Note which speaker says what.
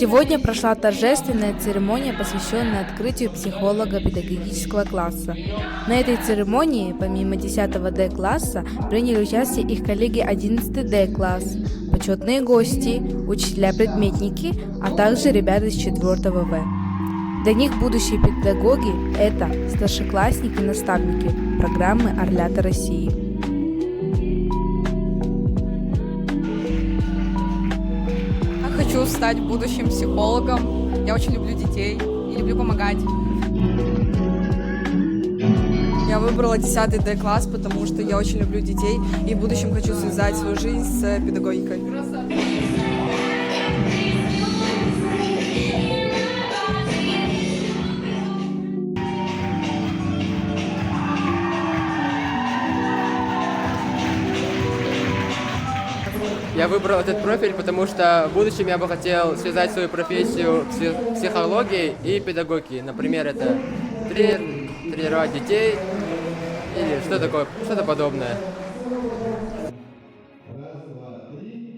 Speaker 1: Сегодня прошла торжественная церемония, посвященная открытию психолого-педагогического класса. На этой церемонии, помимо 10 D-класса, приняли участие их коллеги 11 D-класс, почетные гости, учителя-предметники, а также ребята из 4 В. Для них будущие педагоги – это старшеклассники-наставники программы «Орлята России».
Speaker 2: Я хочу стать будущим психологом. Я очень люблю детей и люблю помогать. Я выбрала 10 D-класс, потому что я очень люблю детей и в будущем хочу связать свою жизнь с педагогикой.
Speaker 3: Я выбрал этот профиль, потому что в будущем я бы хотел связать свою профессию психологией и педагогикой. Например, это тренировать детей или что-то подобное.
Speaker 4: Раз, два, три.